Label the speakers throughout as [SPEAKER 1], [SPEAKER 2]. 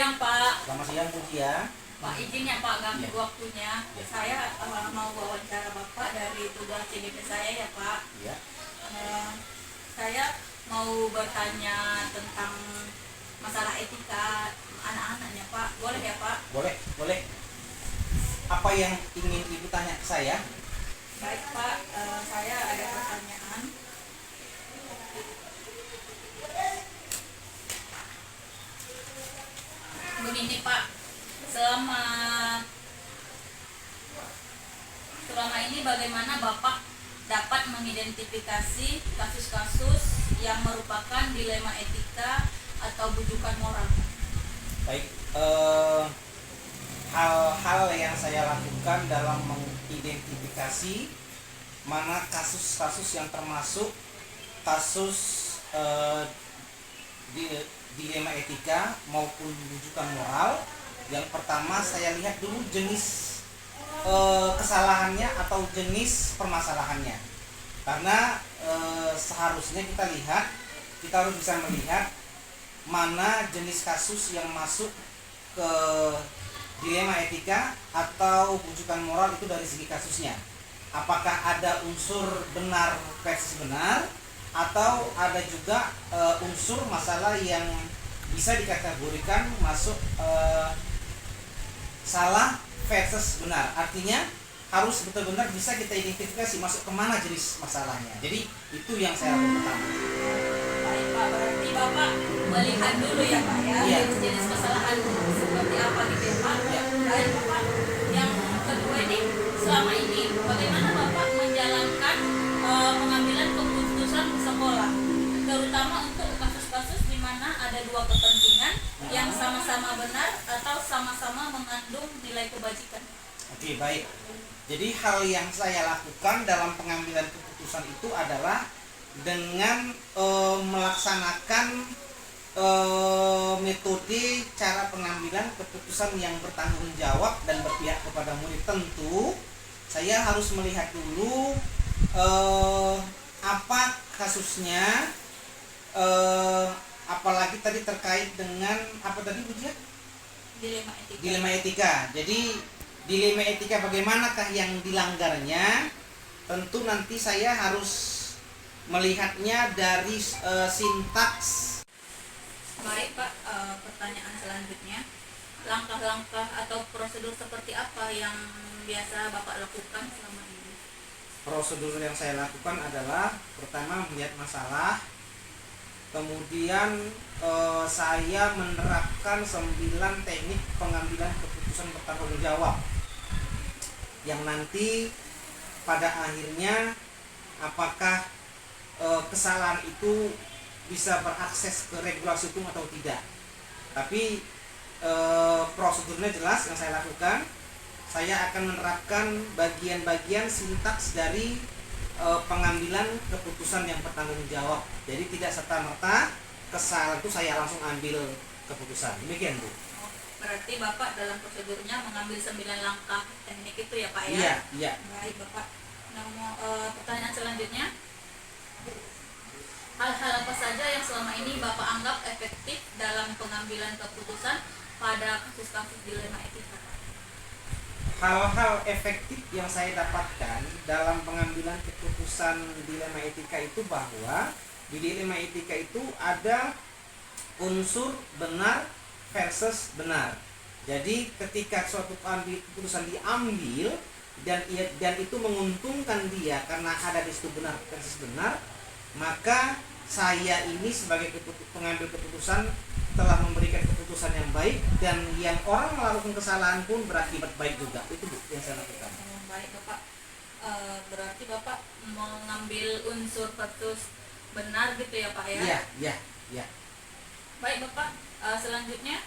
[SPEAKER 1] siang, Pak.
[SPEAKER 2] Selamat siang Bu Tia.
[SPEAKER 1] Pak, izin ya Pak ganggu waktunya.
[SPEAKER 2] Ya.
[SPEAKER 1] Saya mau wawancara Bapak dari tugas CDP saya ya Pak.
[SPEAKER 2] Ya.
[SPEAKER 1] Saya mau bertanya tentang masalah etika anak-anaknya Pak. Boleh ya Pak?
[SPEAKER 2] Boleh, boleh. Apa yang ingin Ibu tanya ke saya?
[SPEAKER 1] Baik Pak, saya ada pertanyaan. Begini Pak, selama ini bagaimana Bapak dapat mengidentifikasi kasus-kasus yang merupakan dilema etika atau bujukan moral?
[SPEAKER 2] Baik, hal-hal yang saya lakukan dalam mengidentifikasi mana kasus-kasus yang termasuk kasus dilema etika maupun bujukan moral. Yang pertama saya lihat dulu jenis kesalahannya atau jenis permasalahannya, karena seharusnya kita harus bisa melihat mana jenis kasus yang masuk ke dilema etika atau bujukan moral itu dari segi kasusnya. Apakah ada unsur benar versus benar, atau ada juga unsur masalah yang bisa dikategorikan masuk salah versus benar. Artinya harus betul-benar bisa kita identifikasi masuk kemana jenis masalahnya. Jadi itu yang saya lakukan pertama.
[SPEAKER 1] Baik Pak, berarti Bapak melihat dulu ya Pak ya,
[SPEAKER 2] Iya.
[SPEAKER 1] jenis kesalahan seperti apa gitu ya Pak.
[SPEAKER 2] Ya.
[SPEAKER 1] Baik Bapak, yang kedua ini, selama ini bagaimana Bapak menjalankan pengambilan keputusan sekolah, terutama untuk kasus-kasus di mana ada dua kepentingan yang sama-sama benar atau sama-sama mengandung nilai kebajikan.
[SPEAKER 2] Oke, baik. Jadi hal yang saya lakukan dalam pengambilan keputusan itu adalah dengan melaksanakan metode cara pengambilan keputusan yang bertanggung jawab dan berpihak kepada murid. Tentu saya harus melihat dulu apa kasusnya, apalagi tadi terkait dengan apa tadi Bu Tia? Dilema etika. Jadi dilema etika bagaimanakah yang dilanggarnya? Tentu nanti saya harus melihatnya dari sintaks.
[SPEAKER 1] Baik Pak, pertanyaan selanjutnya, langkah-langkah atau prosedur seperti apa yang biasa Bapak lakukan selama ini?
[SPEAKER 2] Prosedur yang saya lakukan adalah pertama melihat masalah, kemudian saya menerapkan 9 teknik pengambilan keputusan bertanggung jawab yang nanti pada akhirnya apakah kesalahan itu bisa berakses ke regulasi hukum atau tidak. Tapi prosedurnya jelas yang saya lakukan. Saya akan menerapkan bagian-bagian sintaks dari pengambilan keputusan yang bertanggung jawab. Jadi tidak serta-merta kesalahan itu saya langsung ambil keputusan. Demikian Bu.
[SPEAKER 1] Berarti Bapak dalam prosedurnya mengambil 9 langkah teknik itu ya Pak ya?
[SPEAKER 2] Iya, iya.
[SPEAKER 1] Baik Bapak. Pertanyaan selanjutnya, hal-hal apa saja yang selama ini Bapak anggap efektif dalam pengambilan keputusan pada kasus-kasus dilema etika?
[SPEAKER 2] Hal-hal efektif yang saya dapatkan dalam pengambilan keputusan dilema etika itu bahwa di dilema etika itu ada unsur benar versus benar. Jadi ketika suatu keputusan diambil dan itu menguntungkan dia karena ada di situ benar versus benar, maka saya ini sebagai pengambil keputusan telah memberikan keputusan yang baik, dan yang orang melakukan kesalahan pun berakibat baik juga. Itu Bu yang saya lakukan.
[SPEAKER 1] Baik Bapak, berarti Bapak mengambil unsur versus benar gitu ya Pak ya?
[SPEAKER 2] Iya, iya, iya.
[SPEAKER 1] Baik Bapak, selanjutnya,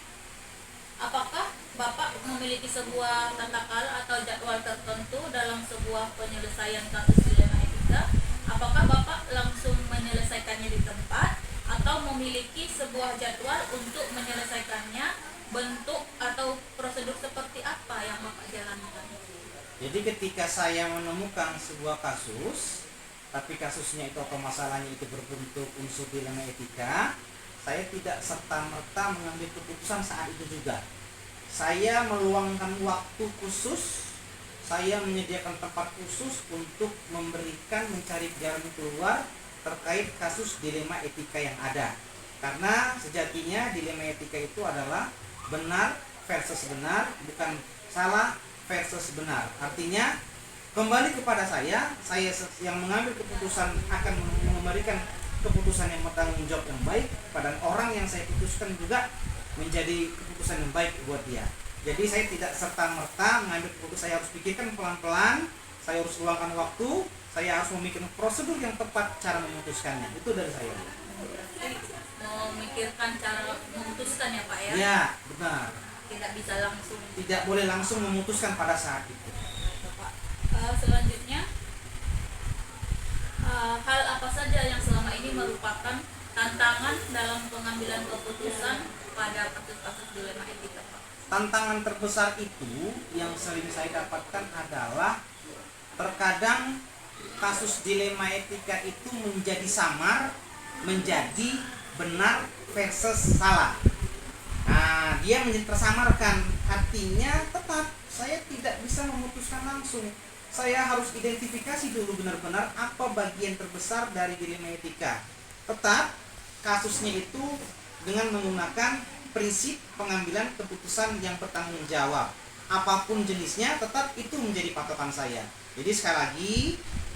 [SPEAKER 1] apakah Bapak memiliki sebuah tata cara atau jadwal tertentu dalam sebuah penyelesaian kasus dilema etika? Apakah Bapak langsung menyelesaikannya di tempat atau memiliki sebuah jadwal untuk menyelesaikannya? Bentuk atau prosedur seperti apa yang Bapak jalankan?
[SPEAKER 2] Jadi ketika saya menemukan sebuah kasus, tapi kasusnya itu atau masalahnya itu berbentuk unsur dilema etika, saya tidak serta-merta mengambil keputusan saat itu juga. Saya meluangkan waktu khusus, saya menyediakan tempat khusus untuk mencari jalan keluar terkait kasus dilema etika yang ada. Karena sejatinya dilema etika itu adalah benar versus benar, bukan salah versus benar. Artinya kembali kepada saya yang mengambil keputusan akan memberikan keputusan yang bertanggung jawab yang baik pada orang yang saya putuskan juga menjadi keputusan yang baik buat dia. Jadi saya tidak serta-merta mengambil keputusan, saya harus pikirkan pelan-pelan, saya harus luangkan waktu, saya harus memikirkan prosedur yang tepat cara memutuskannya. Itu dari saya.
[SPEAKER 1] Memikirkan cara memutuskan ya Pak ya?
[SPEAKER 2] Ya, benar.
[SPEAKER 1] Tidak bisa langsung.
[SPEAKER 2] Tidak boleh langsung memutuskan pada saat itu.
[SPEAKER 1] Pak. Selanjutnya, hal apa saja yang selama ini merupakan tantangan dalam pengambilan keputusan pada kasus-kasus dilema etika Pak?
[SPEAKER 2] Tantangan terbesar itu yang sering saya dapatkan adalah terkadang kasus dilema etika itu menjadi samar, menjadi benar versus salah. Nah, dia menjadi tersamarkan. Artinya tetap saya tidak bisa memutuskan langsung. Saya harus identifikasi dulu benar-benar apa bagian terbesar dari dilema etika. Tetap kasusnya itu dengan menggunakan prinsip pengambilan keputusan yang bertanggung jawab. Apapun jenisnya tetap itu menjadi patokan saya. Jadi sekali lagi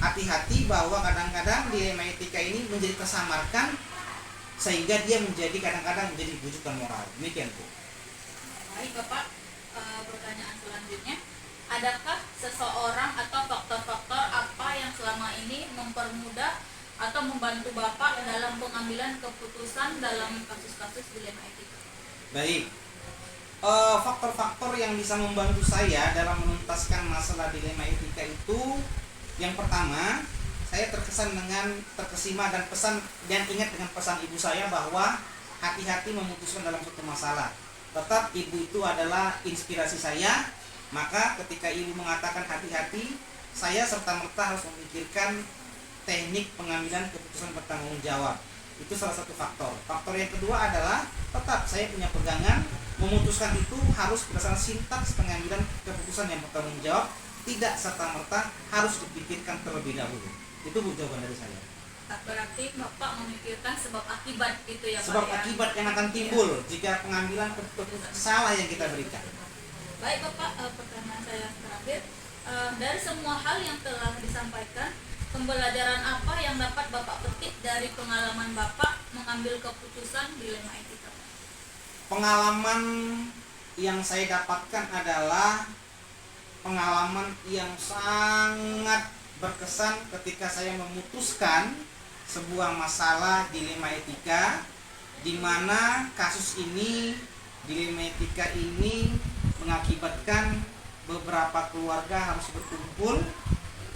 [SPEAKER 2] hati-hati bahwa kadang-kadang dilema etika ini menjadi tersamarkan sehingga dia menjadi kadang-kadang menjadi rujukan moral. Demikian Bu.
[SPEAKER 1] Baik Bapak, pertanyaan selanjutnya, adakah seseorang atau faktor-faktor apa yang selama ini mempermudah atau membantu Bapak dalam pengambilan keputusan dalam kasus-kasus dilema etika?
[SPEAKER 2] Baik, faktor-faktor yang bisa membantu saya dalam menuntaskan masalah dilema etika itu, yang pertama, saya terkesima dan ingat dengan pesan ibu saya bahwa hati-hati memutuskan dalam suatu masalah. Tetap ibu itu adalah inspirasi saya, maka ketika ibu mengatakan hati-hati, saya serta-merta harus memikirkan teknik pengambilan keputusan bertanggung jawab. Itu salah satu faktor. Faktor yang kedua adalah tetap saya punya pegangan, memutuskan itu harus berdasarkan sintaks pengambilan keputusan yang bertanggung jawab, tidak serta-merta harus dipikirkan terlebih dahulu. Itu Bu jawaban dari saya.
[SPEAKER 1] Berarti Bapak memikirkan sebab akibat itu ya Pak?
[SPEAKER 2] Sebab akibat yang akan timbul jika pengambilan keputusan salah yang kita berikan.
[SPEAKER 1] Baik Bapak, pertanyaan saya terakhir, dari semua hal yang telah disampaikan, pembelajaran apa yang dapat Bapak petik dari pengalaman Bapak mengambil keputusan dilema etika?
[SPEAKER 2] Pengalaman yang saya dapatkan adalah pengalaman yang sangat berkesan ketika saya memutuskan sebuah masalah dilema etika, di mana kasus ini, dilema etika ini mengakibatkan beberapa keluarga harus berkumpul,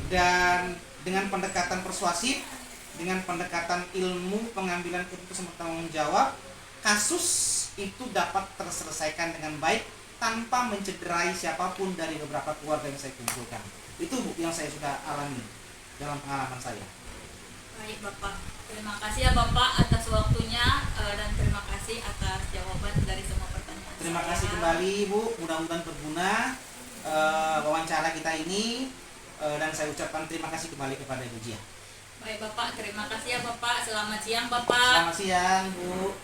[SPEAKER 2] dan dengan pendekatan persuasif, dengan pendekatan ilmu pengambilan keputusan bertanggung jawab, kasus itu dapat terselesaikan dengan baik tanpa mencederai siapapun dari beberapa keluarga yang saya kumpulkan. Itu Bu yang saya sudah alami dalam pengalaman saya.
[SPEAKER 1] Baik Bapak, terima kasih ya Bapak atas waktunya dan terima kasih atas jawaban dari semua pertanyaan.
[SPEAKER 2] Terima kasih kembali Bu, mudah-mudahan berguna wawancara kita ini, dan saya ucapkan terima kasih kembali kepada Ibu Jia.
[SPEAKER 1] Baik Bapak, terima kasih ya Bapak. Selamat siang Bapak.
[SPEAKER 2] Selamat siang Bu.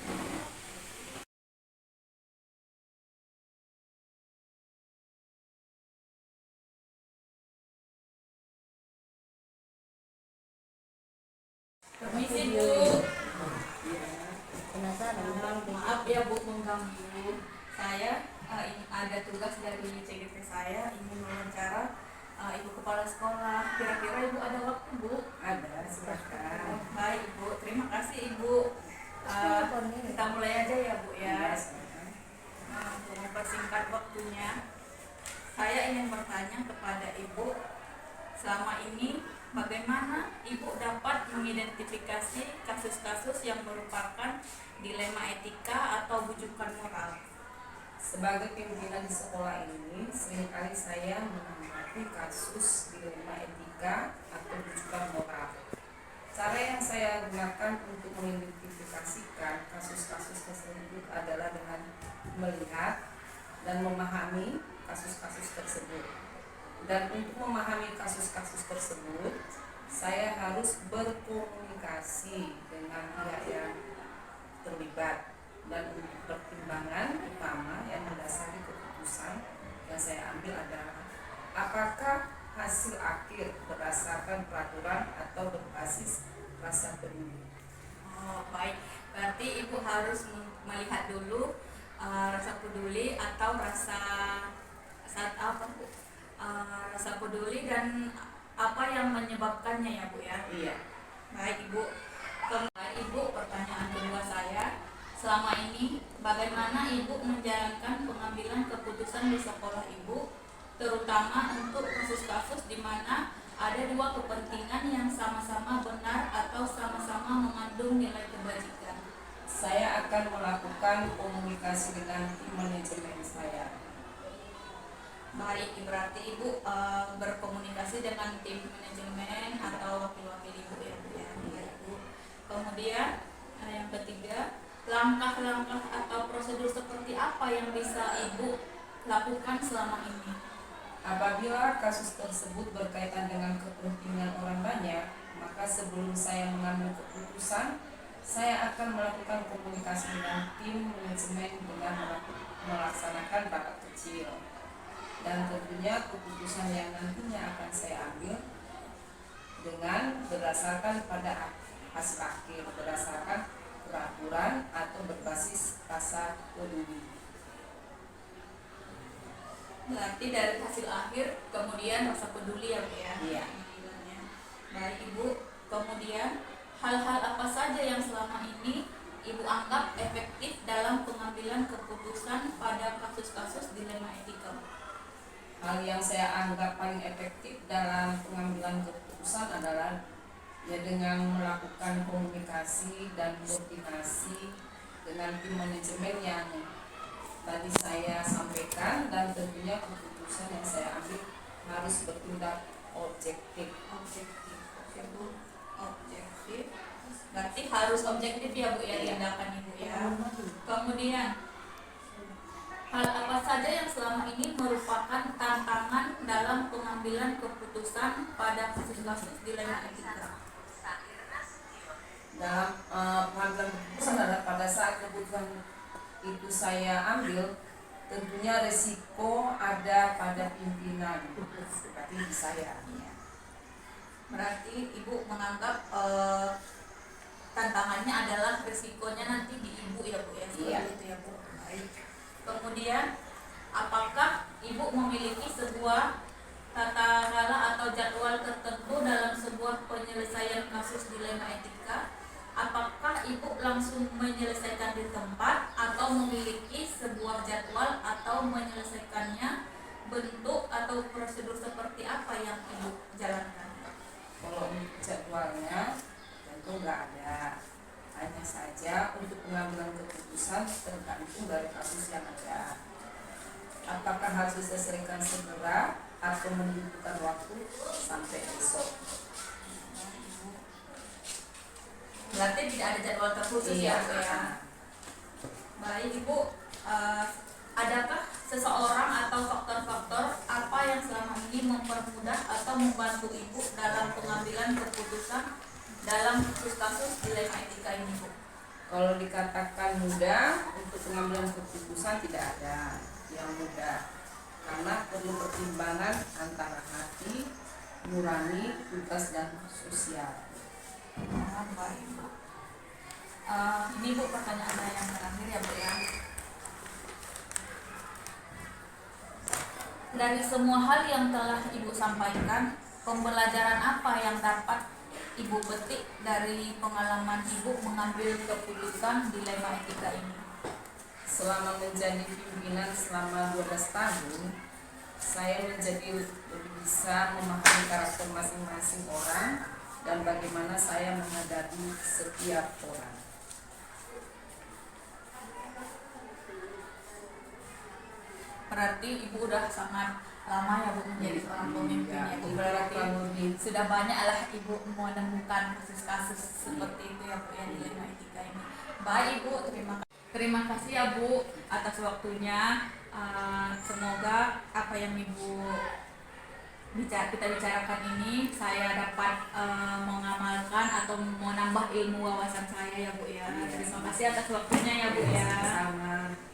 [SPEAKER 1] Permisi Bu. Maaf ya Bu mengganggu. Saya ini ada tugas dari CGT saya, ingin wawancara Ibu Kepala Sekolah. Kira-kira Ibu ada waktu Bu?
[SPEAKER 3] Ada, silakan.
[SPEAKER 1] Baik Ibu, terima kasih Ibu. Kita mulai aja ya Bu ya. Untuk mempersingkat waktunya, saya ingin bertanya kepada Ibu, selama ini bagaimana Ibu dapat mengidentifikasi kasus-kasus yang merupakan dilema etika atau bujukan moral?
[SPEAKER 3] Sebagai pimpinan di sekolah ini, seringkali saya menghadapi kasus dilema etika atau rujukan moral. Cara yang saya gunakan untuk mengidentifikasikan kasus-kasus dan memahami kasus-kasus tersebut. Dan untuk memahami kasus-kasus tersebut, saya harus berkomunikasi dengan pihak yang terlibat. Dan untuk pertimbangan utama yang mendasari keputusan yang saya ambil adalah apakah hasil akhir berdasarkan peraturan atau berbasis rasa peduli.
[SPEAKER 1] Oh, baik. Berarti Ibu harus melihat dulu rasa peduli atau rasa peduli dan apa yang menyebabkannya ya Bu ya.
[SPEAKER 3] Iya.
[SPEAKER 1] Baik Ibu. Baik Ibu, pertanyaan kedua saya, selama ini bagaimana Ibu menjalankan pengambilan keputusan di sekolah Ibu, terutama untuk kasus-kasus di mana ada dua kepentingan yang sama-sama benar atau sama-sama mengandung nilai kebajikan?
[SPEAKER 3] Saya akan melakukan komunikasi dengan tim manajemen saya.
[SPEAKER 1] Baik, berarti Ibu berkomunikasi dengan tim manajemen atau wakil-wakil Ibu ya Bu ya. Ibu. Kemudian yang ketiga, langkah-langkah atau prosedur seperti apa yang bisa Ibu lakukan selama ini?
[SPEAKER 3] Apabila kasus tersebut berkaitan dengan kepentingan orang banyak, maka sebelum saya mengambil keputusan, saya akan melakukan komunikasi dengan tim manajemen dengan melaksanakan rapat kecil. Dan tentunya keputusan yang nantinya akan saya ambil dengan berdasarkan pada hasil akhir, berdasarkan peraturan atau berbasis rasa peduli.
[SPEAKER 1] Berarti dari hasil akhir kemudian rasa peduli ya Bu ya.
[SPEAKER 3] Iya.
[SPEAKER 1] Baik Ibu, kemudian hal-hal apa saja yang selama ini Ibu anggap efektif dalam pengambilan keputusan pada kasus-kasus dilema etika?
[SPEAKER 3] Hal yang saya anggap paling efektif dalam pengambilan keputusan adalah dengan melakukan komunikasi dan koordinasi dengan tim manajemen yang tadi saya sampaikan, dan tentunya keputusan yang saya ambil harus bertindak objektif.
[SPEAKER 1] Oke Bu, objektif. Berarti harus objektif ya Bu ya tindakan Ibu ya. Kemudian hal apa saja yang selama ini merupakan tantangan dalam pengambilan keputusan pada kasus-kasus dilema etika?
[SPEAKER 3] Dalam pengambilan keputusan adalah pada saat keputusan itu saya ambil, tentunya resiko ada pada pimpinan, berarti di saya.
[SPEAKER 1] Berarti Ibu menganggap tantangannya adalah resikonya nanti di Ibu ya Bu ya.
[SPEAKER 3] Iya.
[SPEAKER 1] Itu ya Bu. Baik. Kemudian apakah Ibu memiliki sebuah tata cara atau jadwal tertentu dalam sebuah penyelesaian kasus dilema etika? Apakah Ibu langsung menyelesaikan di tempat atau memiliki sebuah jadwal atau menyelesaikannya bentuk atau prosedur seperti apa yang Ibu jalankan?
[SPEAKER 3] Kalau untuk jadwalnya tentu nggak ada, hanya saja untuk pengambilan keputusan tergantung dari kasus yang ada. Apakah harus diselesaikan segera atau membutuhkan waktu sampai besok?
[SPEAKER 1] Berarti tidak ada jadwal terkhusus
[SPEAKER 3] Iya.
[SPEAKER 1] ya Bu ya. Baik Ibu, adakah seseorang atau faktor-faktor apa yang selama ini mempermudah atau membantu Ibu dalam pengambilan keputusan dalam kasus-kasus dilema etika ini Bu?
[SPEAKER 3] Kalau dikatakan mudah, untuk pengambilan keputusan tidak ada yang mudah, karena perlu pertimbangan antara hati, nurani, tugas, dan sosial.
[SPEAKER 1] Baik Bu. Ini Bu pertanyaan saya yang terakhir ya Bu ya. Dari semua hal yang telah Ibu sampaikan, pembelajaran apa yang dapat Ibu petik dari pengalaman Ibu mengambil keputusan dilema etika ini?
[SPEAKER 3] Selama menjadi pimpinan selama 12 tahun, saya menjadi lebih bisa memahami karakter masing-masing orang dan bagaimana saya menghadapi setiap orang.
[SPEAKER 1] Berarti Ibu udah sangat lama ya Bu menjadi seorang pemimpin ya Bu. Berarti sudah banyak lah Ibu menemukan kasus-kasus seperti itu ya Bu ya dilema etika ini. Baik Ibu, terima kasih ya Bu atas waktunya. Semoga apa yang Ibu kita bicarakan ini saya dapat mengamalkan atau menambah ilmu wawasan saya ya Bu ya.
[SPEAKER 3] Iya,
[SPEAKER 1] Terima kasih atas waktunya ya Bu ya.
[SPEAKER 3] Sama-sama.